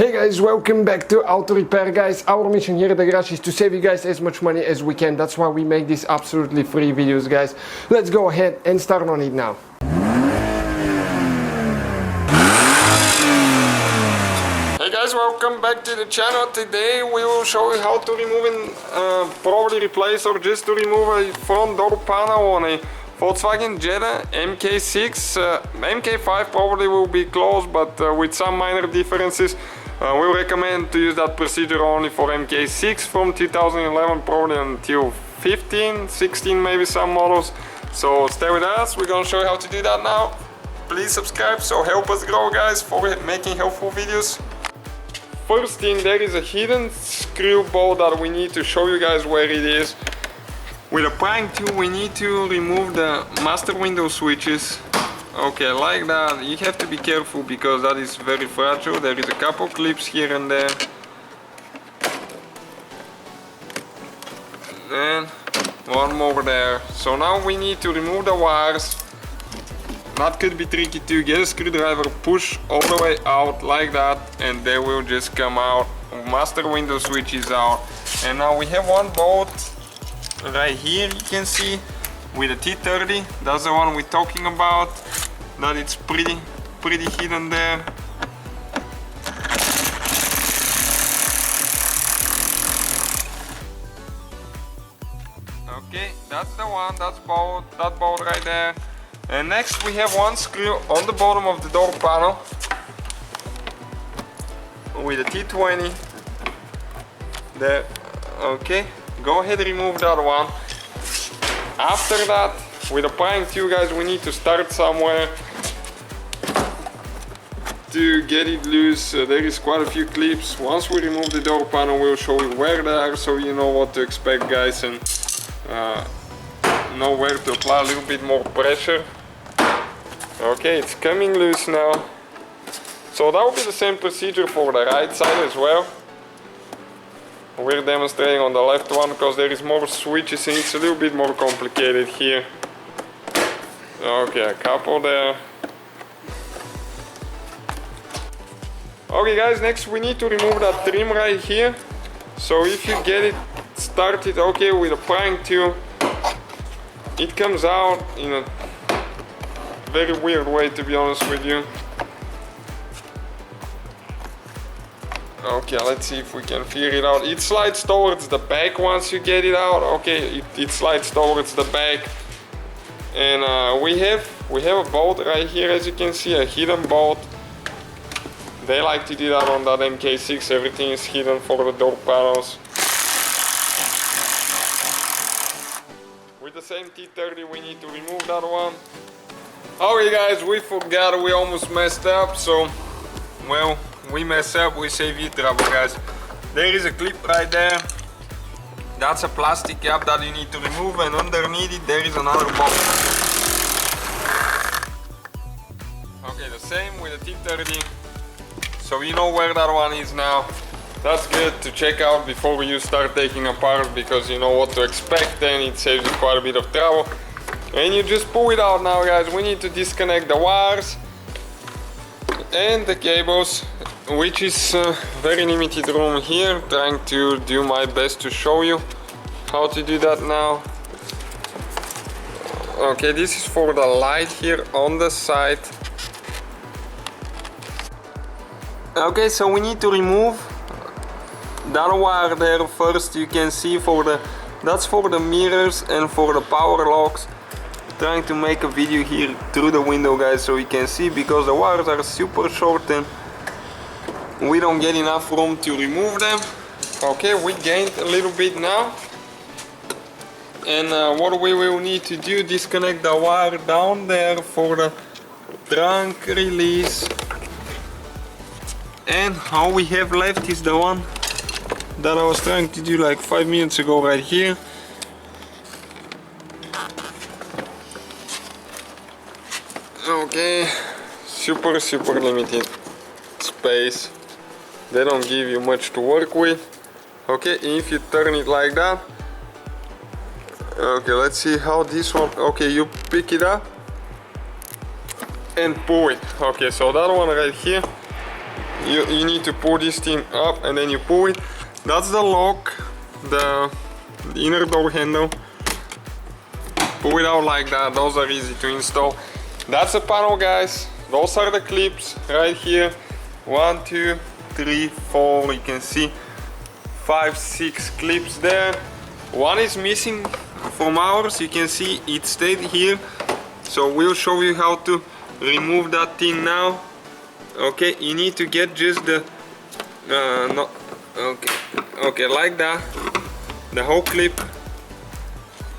Hey guys, welcome back to Auto Repair, guys. Our mission here at the garage is to save you guys as much money as we can. That's why we make these absolutely free videos, guys. Let's go ahead and start on it now. Hey guys, welcome back to the channel. Today we will show you how to remove and probably replace or just to remove a front door panel on a Volkswagen Jetta MK6. MK5 probably will be close, but with some minor differences. We recommend to use that procedure only for MK6 from 2011 probably until 15, 16 maybe some models. So stay with us, we're gonna show you how to do that now. Please subscribe, so help us grow, guys, for making helpful videos. First thing, there is a hidden screw bolt that we need to show you guys where it is. With a prying tool we need to remove the master window switches. Okay, like that. You have to be careful because that is very fragile. There is a couple clips here and there. And one more there. So now we need to remove the wires. That could be tricky to get a screwdriver, push all the way out like that, and they will just come out. Master window switch is out. And now we have one bolt right here, you can see, with a T30. That's the one we're talking about. That it's pretty hidden there. Okay, that's the one, that bolt right there. And next we have one screw on the bottom of the door panel with a T20 there. Okay, go ahead and remove that one. After that, with a prying tool, guys, we need to start somewhere to get it loose. There is quite a few clips. Once we remove the door panel, we'll show you where they are, so you know what to expect, guys, and know where to apply a little bit more pressure. Okay, it's coming loose now. So that will be the same procedure for the right side as well. We're demonstrating on the left one because there is more switches and it's a little bit more complicated here. Okay, a couple there. Okay guys, next we need to remove that trim right here. So if you get it started okay with a prying tool, it comes out in a very weird way, to be honest with you. Okay, let's see if we can figure it out. It slides towards the back once you get it out. Okay, it slides towards the back. And we have a bolt right here, as you can see, a hidden bolt. They like to do that on that MK6. Everything is hidden for the door panels. With the same T30 we need to remove that one. Okay guys, we forgot, we almost messed up, so well, we mess up, we save you trouble, guys. There is a clip right there. That's a plastic cap that you need to remove, and underneath it there is another bolt. Okay, the same with the T30. So you know where that one is now. That's good to check out before you start taking apart, because you know what to expect and it saves you quite a bit of trouble. And you just pull it out now, guys. We need to disconnect the wires and the cables, which is very limited room here. Trying to do my best to show you how to do that now. Okay, this is for the light here on the side. Okay, so we need to remove that wire there first. You can see that's for the mirrors and for the power locks. Trying to make a video here through the window, guys, so you can see, because the wires are super short and we don't get enough room to remove them. Okay, we gained a little bit now. And what we will need to do, disconnect the wire down there for the trunk release. And all we have left is the one that I was trying to do like 5 minutes ago right here. Okay, super limited space. They don't give you much to work with. Okay, if you turn it like that. Okay, let's see how this one. Okay, you pick it up and pull it. Okay, so that one right here you need to pull this thing up and then you pull it. That's the lock, the inner door handle. Pull it out like that, those are easy to install. That's the panel, guys. Those are the clips right here. 1, 2, 3, 4, you can see 5, 6 clips there. One is missing from ours, you can see it stayed here. So we'll show you how to remove that thing now. Okay, you need to get just the okay, like that, the whole clip,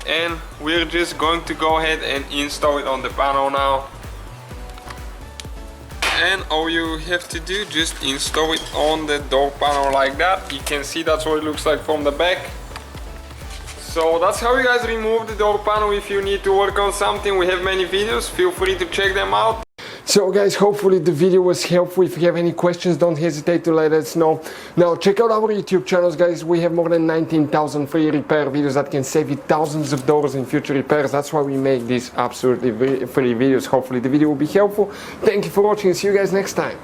and we're just going to go ahead and install it on the panel now. And all you have to do, just install it on the door panel like that. You can see that's what it looks like from the back. So that's how you guys remove the door panel. If you need to work on something, we have many videos, feel free to check them out. So guys, hopefully the video was helpful. If you have any questions, don't hesitate to let us know. Now check out our YouTube channels, guys. We have more than 19,000 free repair videos that can save you thousands of dollars in future repairs. That's why we make these absolutely free videos. Hopefully the video will be helpful. Thank you for watching. See you guys next time.